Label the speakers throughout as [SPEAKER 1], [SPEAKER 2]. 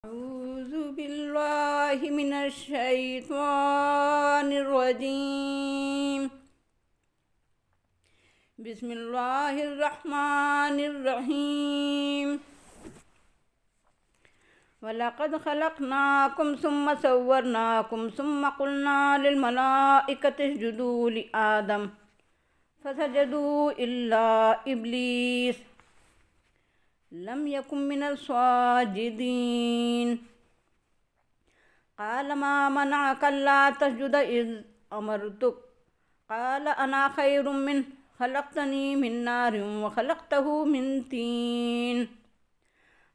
[SPEAKER 1] أعوذ بالله من الشيطان الرجيم. بسم الله الرحمن الرحيم. ولقد خلقناكم ثم صورناكم ثم قلنا للملائكة اسجدوا لآدم فسجدوا إلا إبليس لم يكن من الساجدين. قال ما منعك ألا تسجد إذ أمرتك؟ قال أنا خير منه خلقتني من نار وخلقته من طين.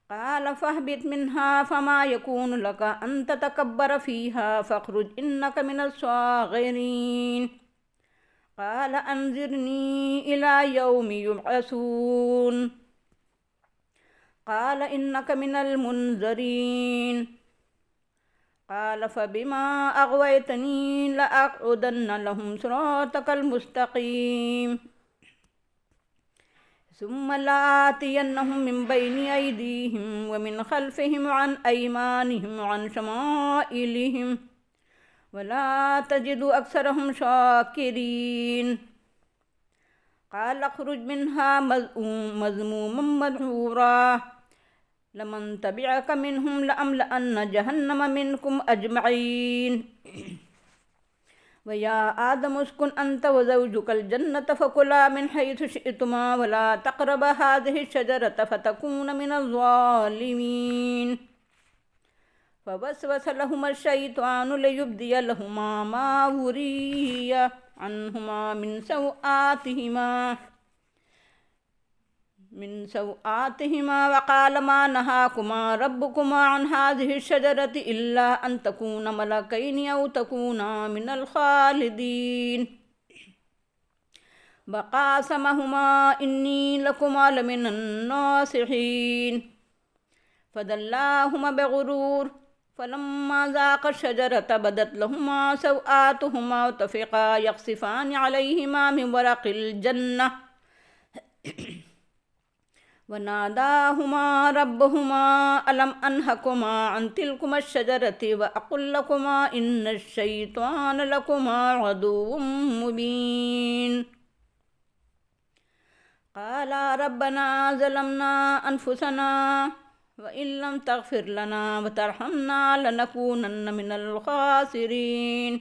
[SPEAKER 1] قال فاهبط منها فما يكون لك أن تتكبر فيها فاخرج إنك من الصاغرين. قال أنظرني إلى يوم يبعثون. قال إنك من المنذرين. قال فبما أغويتني لأقعدن لهم صراطك المستقيم ثم لآتينهم من بين أيديهم ومن خلفهم وعن أيمانهم وعن شمائلهم ولا تجد أكثرهم شاكرين. قال اخرج منها مذموما مدحورا لمن تبعك منهم لأملأن جهنم منكم أجمعين. ويا آدم اسكن أنت وزوجك الجنة فكلا من حيث شئتما ولا تقربا هذه الشجرة فتكونا من الظالمين. فوسوس لهما الشيطان ليبدي لهما ما وري عنهما من سوآتهما وقال ما نهاكما ربكما عن هذه الشجرة إلا أن تكونا ملكين أو تكونا من الخالدين. وقاسمهما إني لكما لمن الناصحين. فدلاهما بغرور فلما ذاقا الشجرة بدت لهما سوآتهما وطفقا يخصفان عليهما من ورق الجنة وناداهما ربهما ألم أنهكما عن تلكما الشجرة وأقل لكما إن الشيطان لكما عدو مبين. قالا ربنا ظلمنا أنفسنا وإن لم تغفر لنا وترحمنا لنكونن من الخاسرين.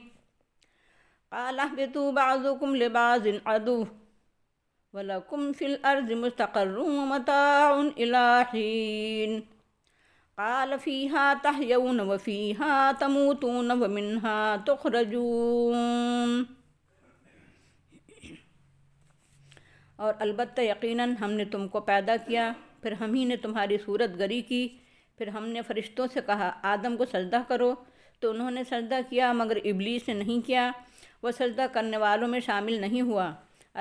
[SPEAKER 1] قال اهبطوا بعضكم لبعض عدو ولكم في الأرض مستقر ومتاع إلى حين. قال فيها تحيون وفيها تموتون ومنها تخرجون. اور البتہ یقیناً ہم نے تم کو پیدا کیا، پھر ہم ہی نے تمہاری صورت گری کی، پھر ہم نے فرشتوں سے کہا آدم کو سجدہ کرو تو انہوں نے سجدہ کیا مگر ابلیس نے نہیں کیا، وہ سجدہ کرنے والوں میں شامل نہیں ہوا۔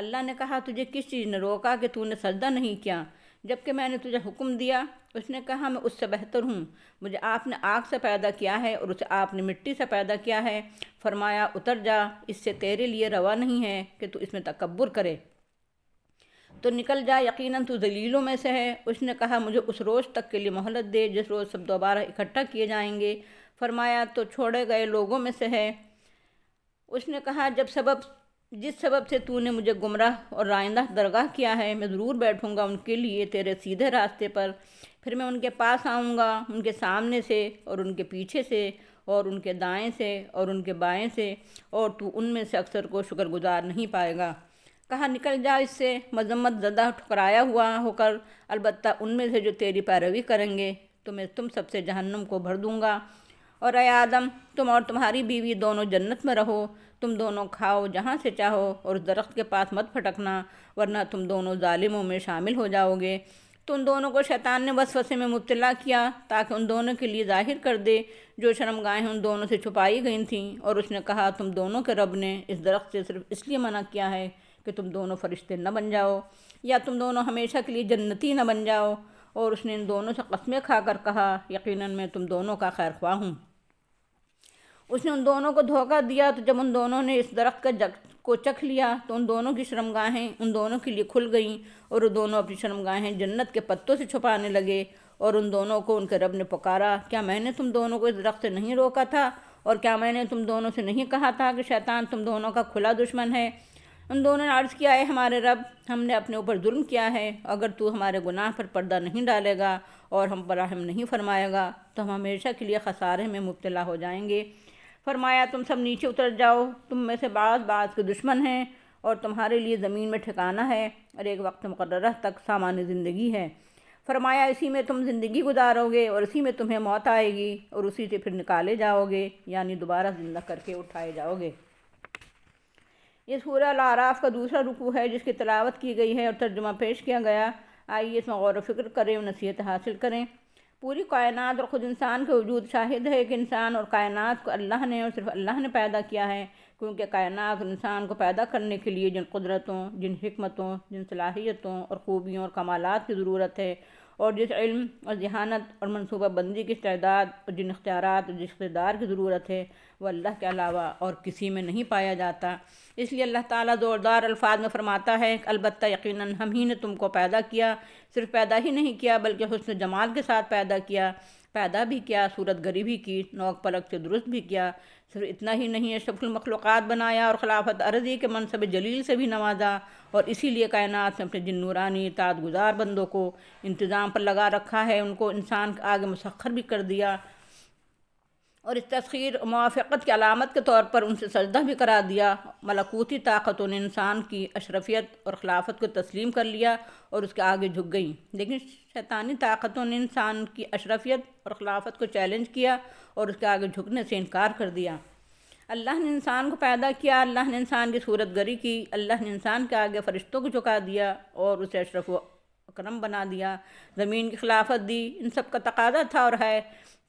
[SPEAKER 1] اللہ نے کہا تجھے کس چیز نے روکا کہ تو نے سجدہ نہیں کیا جبکہ میں نے تجھے حکم دیا؟ اس نے کہا میں اس سے بہتر ہوں، مجھے آپ نے آگ سے پیدا کیا ہے اور اسے آپ نے مٹی سے پیدا کیا ہے۔ فرمایا اتر جا، اس سے تیرے لیے روا نہیں ہے کہ تو اس میں تکبر کرے، تو نکل جا، یقیناً تو ذلیلوں میں سے ہے۔ اس نے کہا مجھے اس روز تک کے لیے مہلت دے جس روز سب دوبارہ اکٹھا کیے جائیں گے۔ فرمایا تو چھوڑے گئے لوگوں میں سے ہے۔ اس نے کہا جس سبب سے تو نے مجھے گمراہ اور رائندہ درگاہ کیا ہے، میں ضرور بیٹھوں گا ان کے لیے تیرے سیدھے راستے پر، پھر میں ان کے پاس آؤں گا، ان کے سامنے سے اور ان کے پیچھے سے اور ان کے دائیں سے اور ان کے بائیں سے، اور تو ان میں سے اکثر کو شکر گزار نہیں پائے گا۔ کہا نکل جا اس سے مذمت زدہ ٹھکرایا ہوا ہو کر، البتہ ان میں سے جو تیری پیروی کریں گے تو میں تم سب سے جہنم کو بھر دوں گا۔ اور اے آدم تم اور تمہاری بیوی دونوں جنت میں رہو، تم دونوں کھاؤ جہاں سے چاہو اور اس درخت کے پاس مت پھٹکنا ورنہ تم دونوں ظالموں میں شامل ہو جاؤ گے۔ تو ان دونوں کو شیطان نے وسوسے میں مبتلا کیا تاکہ ان دونوں کے لیے ظاہر کر دے جو شرمگاہیں ان دونوں سے چھپائی گئی تھیں، اور اس نے کہا تم دونوں کے رب نے اس درخت سے صرف اس لیے منع کیا ہے کہ تم دونوں فرشتے نہ بن جاؤ یا تم دونوں ہمیشہ کے لیے جنتی نہ بن جاؤ۔ اور اس نے ان دونوں سے قسمیں کھا کر کہا یقیناً میں تم دونوں کا خیر خواہ ہوں۔ اس نے ان دونوں کو دھوکہ دیا تو جب ان دونوں نے اس درخت کو چکھ لیا تو ان دونوں کی شرمگاہیں ان دونوں کے لیے کھل گئیں اور وہ دونوں اپنی شرمگاہیں جنت کے پتوں سے چھپانے لگے اور ان دونوں کو ان کے رب نے پکارا، کیا میں نے تم دونوں کو اس درخت سے نہیں روکا تھا؟ اور کیا میں نے تم دونوں سے نہیں کہا تھا کہ شیطان تم دونوں کا کھلا دشمن ہے؟ ان دونوں نے عرض کیا، اے ہمارے رب، ہم نے اپنے اوپر ظلم کیا ہے، اگر تو ہمارے گناہ پر پردہ نہیں ڈالے گا اور ہم پر رحم نہیں فرمائے گا تو ہم ہمیشہ کے لیے خسارے میں مبتلا ہو جائیں گے۔ فرمایا، تم سب نیچے اتر جاؤ، تم میں سے بعض کے دشمن ہیں اور تمہارے لیے زمین میں ٹھکانہ ہے اور ایک وقت مقررہ تک سامان زندگی ہے۔ فرمایا، اسی میں تم زندگی گزارو گے اور اسی میں تمہیں موت آئے گی اور اسی سے پھر نکالے جاؤ گے، یعنی دوبارہ زندہ کر کے اٹھائے جاؤ گے۔ یہ سورہ الاعراف کا دوسرا رکوع ہے جس کی تلاوت کی گئی ہے اور ترجمہ پیش کیا گیا۔ آئیے اس میں غور و فکر کریں اور نصیحت حاصل کریں۔ پوری کائنات اور خود انسان کا وجود شاہد ہے کہ انسان اور کائنات کو اللہ نے اور صرف اللہ نے پیدا کیا ہے، کیونکہ کائنات اور انسان کو پیدا کرنے کے لیے جن قدرتوں، جن حکمتوں، جن صلاحیتوں اور خوبیوں اور کمالات کی ضرورت ہے، اور جس علم اور ذہانت اور منصوبہ بندی کی استعداد اور جن اختیارات اور جس اقتدار کی ضرورت ہے، وہ اللہ کے علاوہ اور کسی میں نہیں پایا جاتا۔ اس لیے اللہ تعالیٰ زوردار الفاظ میں فرماتا ہے کہ البتہ یقیناً ہم ہی نے تم کو پیدا کیا، صرف پیدا ہی نہیں کیا بلکہ حسن جمال کے ساتھ پیدا بھی کیا، صورت گری بھی کی، نوک پلک سے درست بھی کیا۔ صرف اتنا ہی نہیں، اشرف المخلوقات بنایا اور خلافت ارضی کے منصب جلیل سے بھی نوازا، اور اسی لیے کائنات میں اپنے جن نورانی اطاعت گزار بندوں کو انتظام پر لگا رکھا ہے، ان کو انسان کے آگے مسخر بھی کر دیا، اور اس تسخیر و موافقت کی علامت کے طور پر ان سے سجدہ بھی کرا دیا۔ ملکوتی طاقتوں نے انسان کی اشرفیت اور خلافت کو تسلیم کر لیا اور اس کے آگے جھک گئیں، لیکن شیطانی طاقتوں نے انسان کی اشرفیت اور خلافت کو چیلنج کیا اور اس کے آگے جھکنے سے انکار کر دیا۔ اللہ نے انسان کو پیدا کیا، اللہ نے انسان کی صورت گری کی، اللہ نے انسان کے آگے فرشتوں کو جھکا دیا اور اسے اشرف و اکرم بنا دیا، زمین کی خلافت دی۔ ان سب کا تقاضا تھا اور ہے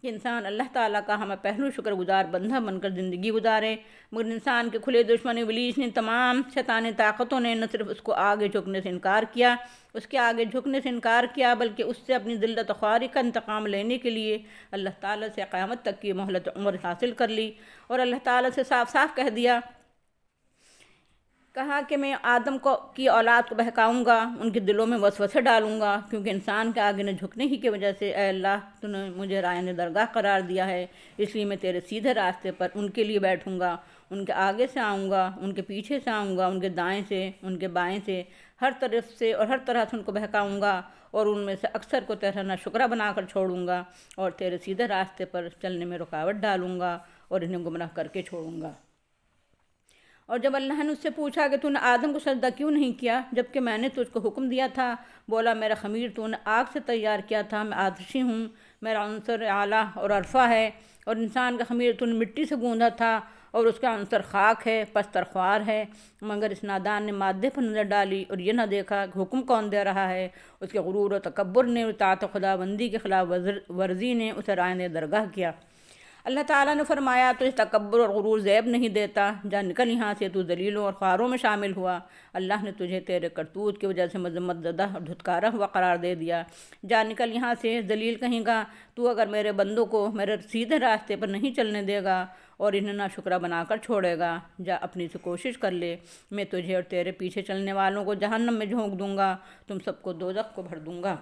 [SPEAKER 1] کہ انسان اللہ تعالیٰ کا ہمہ پہلو شکر گزار بندہ بن کر زندگی گزارے، مگر انسان کے کھلے دشمن ابلیس نے، تمام شیطانی طاقتوں نے نہ صرف اس کو آگے جھکنے سے انکار کیا، اس کے آگے جھکنے سے انکار کیا، بلکہ اس سے اپنی ذلت و خواری کا انتقام لینے کے لیے اللہ تعالیٰ سے قیامت تک کی مہلت عمر حاصل کر لی، اور اللہ تعالیٰ سے صاف صاف کہا کہ میں آدم کی اولاد کو بہکاؤں گا، ان کے دلوں میں وسوسے ڈالوں گا، کیونکہ انسان کے آگے نہ جھکنے ہی کی وجہ سے اے اللہ تو نے مجھے رائے درگاہ قرار دیا ہے، اس لیے میں تیرے سیدھے راستے پر ان کے لیے بیٹھوں گا، ان کے آگے سے آؤں گا، ان کے پیچھے سے آؤں گا، ان کے دائیں سے، ان کے بائیں سے، ہر طرف سے اور ہر طرح سے ان کو بہکاؤں گا، اور ان میں سے اکثر کو تیرا ناشکرہ بنا کر چھوڑوں گا، اور تیرے سیدھے راستے پر چلنے میں رکاوٹ ڈالوں گا اور انہیں گمراہ کر کے چھوڑوں گا۔ اور جب اللہ نے اس سے پوچھا کہ تو نے آدم کو سجدہ کیوں نہیں کیا جبکہ میں نے تجھ کو حکم دیا تھا؟ بولا، میرا خمیر تو نے آگ سے تیار کیا تھا، میں آتشی ہوں، میرا عنصر اعلیٰ اور عرفہ ہے، اور انسان کا خمیر تو نے مٹی سے گوندھا تھا اور اس کا عنصر خاک ہے، پستر خوار ہے۔ مگر اس نادان نے مادے پر نظر ڈالی اور یہ نہ دیکھا کہ حکم کون دے رہا ہے، اس کے غرور و تکبر نے، اطاعت خدا بندی کے خلاف ورزی نے اسے رائے درگاہ کیا۔ اللہ تعالیٰ نے فرمایا، تو اس تکبر اور غرور زیب نہیں دیتا، جا نکل یہاں سے، تو ذلیلوں اور خواروں میں شامل ہوا۔ اللہ نے تجھے تیرے کرتوت کی وجہ سے مذمت زدہ اور دھتکارا ہوا قرار دے دیا۔ جا نکل یہاں سے، ذلیل کہیں گا، تو اگر میرے بندوں کو میرے سیدھے راستے پر نہیں چلنے دے گا اور انہیں ناشکرہ بنا کر چھوڑے گا، جا اپنی سے کوشش کر لے، میں تجھے اور تیرے پیچھے چلنے والوں کو جہنم میں جھونک دوں گا، تم سب کو دوزخ کو بھر دوں گا،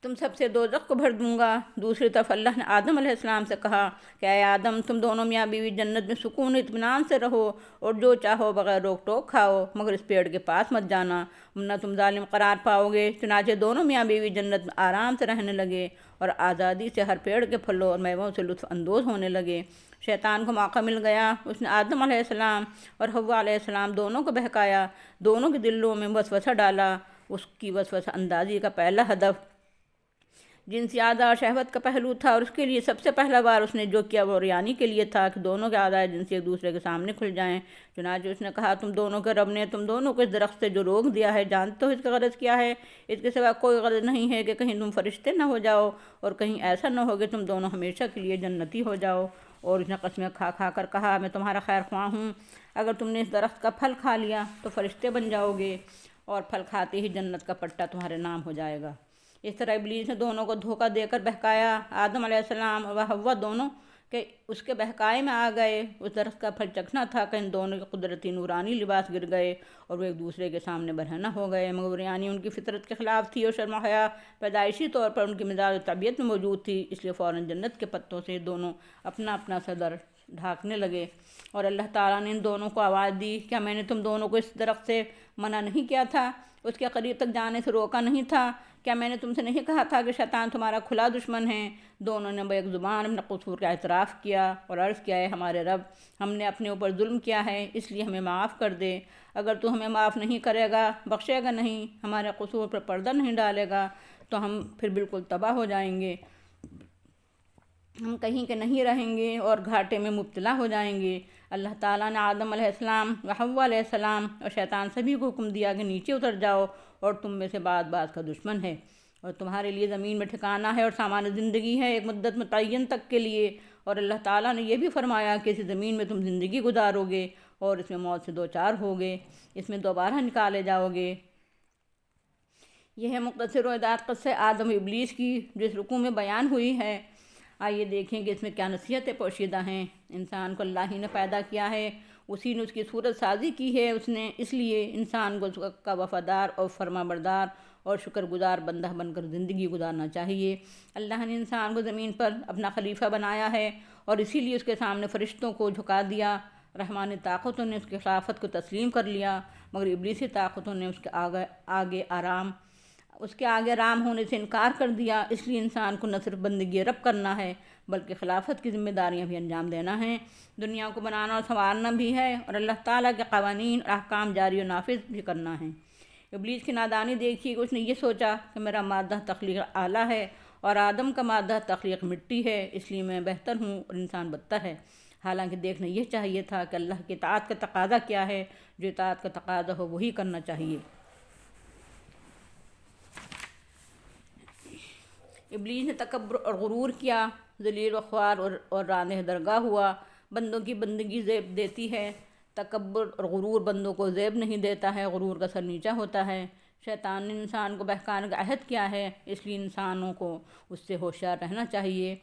[SPEAKER 1] تم سب سے دوزخ کو بھر دوں گا۔ دوسری طرف اللہ نے آدم علیہ السلام سے کہا کہ اے آدم، تم دونوں میاں بیوی جنت میں سکون اطمینان سے رہو اور جو چاہو بغیر روک ٹوک کھاؤ، مگر اس پیڑ کے پاس مت جانا ورنہ تم ظالم قرار پاؤ گے۔ چنانچہ دونوں میاں بیوی جنت میں آرام سے رہنے لگے اور آزادی سے ہر پیڑ کے پھلوں اور میووں سے لطف اندوز ہونے لگے۔ شیطان کو موقع مل گیا، اس نے آدم علیہ السلام اور حوا علیہ السلام دونوں کو بہکایا، دونوں کے دلوں میں وسوسہ ڈالا۔ اس کی وسوسہ اندازی کا پہلا ہدف جنسی اعضاء اور شہوت کا پہلو تھا، اور اس کے لیے سب سے پہلا بار اس نے جو کیا وہ ریانی کے لیے تھا کہ دونوں کے اعضاء جنسی ایک دوسرے کے سامنے کھل جائیں۔ چنانچہ اس نے کہا، تم دونوں کے رب نے تم دونوں کو اس درخت سے جو روک دیا ہے، جانتے ہو اس کا غرض کیا ہے؟ اس کے سوا کوئی غرض نہیں ہے کہ کہیں تم فرشتے نہ ہو جاؤ اور کہیں ایسا نہ ہو کہ تم دونوں ہمیشہ کے لیے جنتی ہو جاؤ۔ اور اس نے قسمیں کھا کھا کر کہا، میں تمہارا خیر خواہ ہوں، اگر تم نے اس درخت کا پھل کھا لیا تو فرشتے بن جاؤ گے اور پھل کھاتے ہی جنت کا پٹا تمہارے نام ہو جائے گا۔ اس طرح ابلیس نے دونوں کو دھوکہ دے کر بہکایا۔ آدم علیہ السلام و حوا دونوں کہ اس کے بہکائے میں آ گئے۔ اس درخت کا پھل چکھنا تھا کہ ان دونوں کے قدرتی نورانی لباس گر گئے اور وہ ایک دوسرے کے سامنے برہنہ ہو گئے، مگر یعنی ان کی فطرت کے خلاف تھی اور شرم و حیا پیدائشی طور پر ان کی مزاج و طبیعت میں موجود تھی، اس لیے فوراً جنت کے پتوں سے دونوں اپنا اپنا صدر ڈھانکنے لگے۔ اور اللہ تعالیٰ نے ان دونوں کو آواز دی، کیا میں نے تم دونوں کو اس درخت سے منع نہیں کیا تھا، اس کے قریب تک جانے سے روکا نہیں تھا؟ کیا میں نے تم سے نہیں کہا تھا کہ شیطان تمہارا کھلا دشمن ہے؟ دونوں نے بیک زبان اپنے قصور کا اعتراف کیا اور عرض کیا، ہے ہمارے رب، ہم نے اپنے اوپر ظلم کیا ہے، اس لیے ہمیں معاف کر دے۔ اگر تو ہمیں معاف نہیں کرے گا، بخشے گا نہیں، ہمارے قصور پر پردہ نہیں ڈالے گا تو ہم پھر بالکل تباہ ہو جائیں گے، ہم کہیں کے نہیں رہیں گے اور گھاٹے میں مبتلا ہو جائیں گے۔ اللہ تعالیٰ نے آدم علیہ السلام و حوا علیہ السلام اور شیطان سبھی کو حکم دیا کہ نیچے اتر جاؤ، اور تم میں سے بعض کا دشمن ہے، اور تمہارے لیے زمین میں ٹھکانہ ہے اور سامان زندگی ہے ایک مدت متعین تک کے لیے۔ اور اللہ تعالیٰ نے یہ بھی فرمایا کہ اس زمین میں تم زندگی گزارو گے اور اس میں موت سے دوچار ہوگے، اس میں دوبارہ نکالے جاؤ گے۔ یہ ہے مختصر و اداعت قصہ آدم و ابلیس کی جو اس رکوع میں بیان ہوئی ہے۔ آئیے دیکھیں کہ اس میں کیا نصیحتیں پوشیدہ ہیں۔ انسان کو اللہ ہی نے پیدا کیا ہے، اسی نے اس کی صورت سازی کی ہے، اس لیے انسان کو اس کا وفادار اور فرما بردار اور شکر گزار بندہ بن کر زندگی گزارنا چاہیے۔ اللہ نے انسان کو زمین پر اپنا خلیفہ بنایا ہے اور اسی لیے اس کے سامنے فرشتوں کو جھکا دیا۔ رحمانی طاقتوں نے اس کی خلافت کو تسلیم کر لیا، مگر ابلیسی طاقتوں نے اس کے آگے رام ہونے سے انکار کر دیا۔ اس لیے انسان کو نہ صرف بندگی رب کرنا ہے بلکہ خلافت کی ذمہ داریاں بھی انجام دینا ہیں، دنیا کو بنانا اور سنوارنا بھی ہے، اور اللہ تعالیٰ کے قوانین اور احکام جاری و نافذ بھی کرنا ہے۔ ابلیس کی نادانی دیکھی کہ اس نے یہ سوچا کہ میرا مادہ تخلیق اعلیٰ ہے اور آدم کا مادہ تخلیق مٹی ہے، اس لیے میں بہتر ہوں اور انسان بدتر ہے۔ حالانکہ دیکھنا یہ چاہیے تھا کہ اللہ کی اطاعت کا تقاضا کیا ہے، جو اطاعت کا تقاضا ہو وہی کرنا چاہیے۔ ابلیس نے تکبر اور غرور کیا، ذلیل و خوار اور رانح درگاہ ہوا۔ بندوں کی بندگی زیب دیتی ہے، تکبر اور غرور بندوں کو زیب نہیں دیتا ہے، غرور کا سر نیچا ہوتا ہے۔ شیطان نے انسان کو بہکانے کا عہد کیا ہے، اس لیے انسانوں کو اس سے ہوشیار رہنا چاہیے۔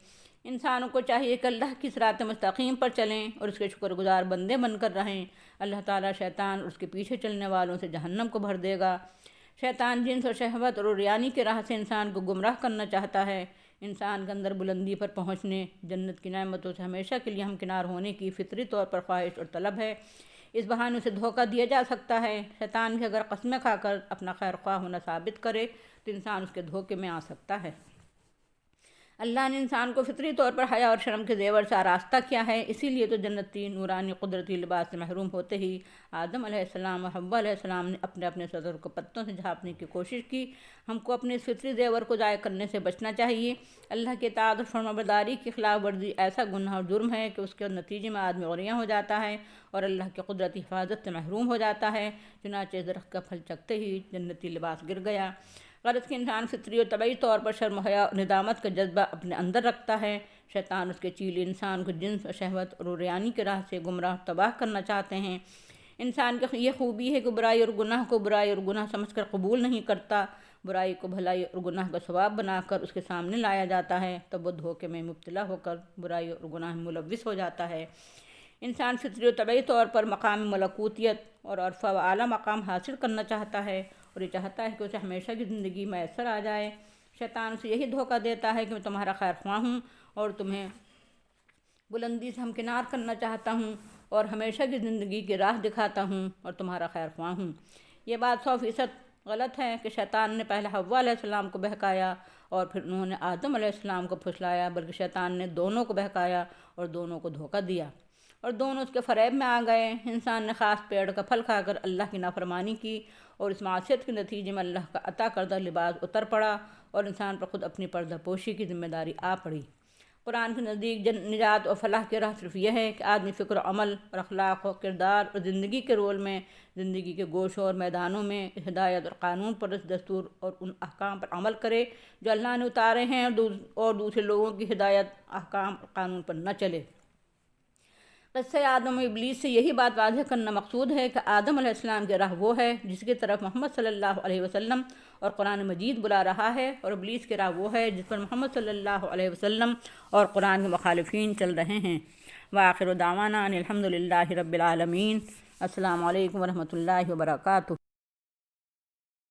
[SPEAKER 1] انسانوں کو چاہیے کہ اللہ کی صراط مستقیم پر چلیں اور اس کے شکر گزار بندے بن کر رہیں۔ اللہ تعالیٰ شیطان اور اس کے پیچھے چلنے والوں سے جہنم کو بھر دے گا۔ شیطان جنس اور شہوت اور عریانی کی راہ سے انسان کو گمراہ کرنا چاہتا ہے۔ انسان کے اندر بلندی پر پہنچنے، جنت کی نعمتوں سے ہمیشہ کے لیے ہمکنار ہونے کی فطری طور پر خواہش اور طلب ہے۔ اس بہانے سے دھوکہ دیا جا سکتا ہے۔ شیطان بھی اگر قسمیں کھا کر اپنا خیر خواہ ہونا ثابت کرے تو انسان اس کے دھوکے میں آ سکتا ہے۔ اللہ نے انسان کو فطری طور پر حیا اور شرم کے زیور سے آراستہ کیا ہے، اسی لیے تو جنتی نورانی قدرتی لباس سے محروم ہوتے ہی آدم علیہ السلام و حوا علیہ السلام نے اپنے اپنے صدر کو پتوں سے جھانپنے کی کوشش کی۔ ہم کو اپنے اس فطری زیور کو ضائع کرنے سے بچنا چاہیے۔ اللہ کے اطاعت اور فرمانبرداری کی خلاف ورزی ایسا گناہ اور جرم ہے کہ اس کے نتیجے میں آدمی عریاں ہو جاتا ہے اور اللہ کی قدرتی حفاظت سے محروم ہو جاتا ہے۔ چنانچہ اس درخت کا پھل چکھتے ہی جنتی لباس گر گیا۔ غرض کہ انسان فطری اور طبعی طور پر شرم و حیا اور ندامت کا جذبہ اپنے اندر رکھتا ہے۔ شیطان اس کے چیلے انسان کو جنس اور شہوت اور عریانی کی راہ سے گمراہ تباہ کرنا چاہتے ہیں۔ انسان کی یہ خوبی ہے کہ برائی اور گناہ کو برائی اور گناہ سمجھ کر قبول نہیں کرتا، برائی کو بھلائی اور گناہ کا ثواب بنا کر اس کے سامنے لایا جاتا ہے، تب وہ دھوکے میں مبتلا ہو کر برائی اور گناہ میں ملوث ہو جاتا ہے۔ انسان فطری و طبعی طور پر مقام ملکوتیت اور عرفہ و اعلیٰ مقام حاصل کرنا چاہتا ہے اور یہ چاہتا ہے کہ اسے ہمیشہ کی زندگی میسر آ جائے۔ شیطان اسے یہی دھوکہ دیتا ہے کہ میں تمہارا خیر خواہ ہوں اور تمہیں بلندی سے ہمکنار کرنا چاہتا ہوں اور ہمیشہ کی زندگی کی راہ دکھاتا ہوں اور تمہارا خیر خواہ ہوں۔ یہ بات 100% غلط ہے کہ شیطان نے پہلے حوا علیہ السلام کو بہکایا اور پھر انہوں نے آدم علیہ السلام کو پھسلایا، بلکہ شیطان نے دونوں کو بہکایا اور دونوں کو دھوکہ دیا اور دونوں اس کے فریب میں آ گئے۔ انسان نے خاص پیڑ کا پھل کھا کر اللہ کی نافرمانی کی اور اس معصیت کے نتیجے میں اللہ کا عطا کردہ لباس اتر پڑا اور انسان پر خود اپنی پردہ پوشی کی ذمہ داری آ پڑی۔ قرآن کے نزدیک نجات اور فلاح کی راہ صرف یہ ہے کہ آدمی فکر و عمل اور اخلاق و کردار اور زندگی کے رول میں، زندگی کے گوشوں اور میدانوں میں ہدایت اور قانون پر دستور اور ان احکام پر عمل کرے جو اللہ نے اتارے ہیں اور دوسرے لوگوں کی ہدایت، احکام اور قانون پر نہ چلے۔ قصہ آدم و ابلیس سے یہی بات واضح کرنا مقصود ہے کہ آدم علیہ السلام کی راہ وہ ہے جس کی طرف محمد صلی اللہ علیہ وسلم اور قرآن مجید بلا رہا ہے، اور ابلیس کی راہ وہ ہے جس پر محمد صلی اللہ علیہ وسلم اور قرآن کے مخالفین چل رہے ہیں۔ وآخر دعوانا ان الحمد للہ رب العالمین۔ السلام علیکم ورحمۃ اللہ وبرکاتہ۔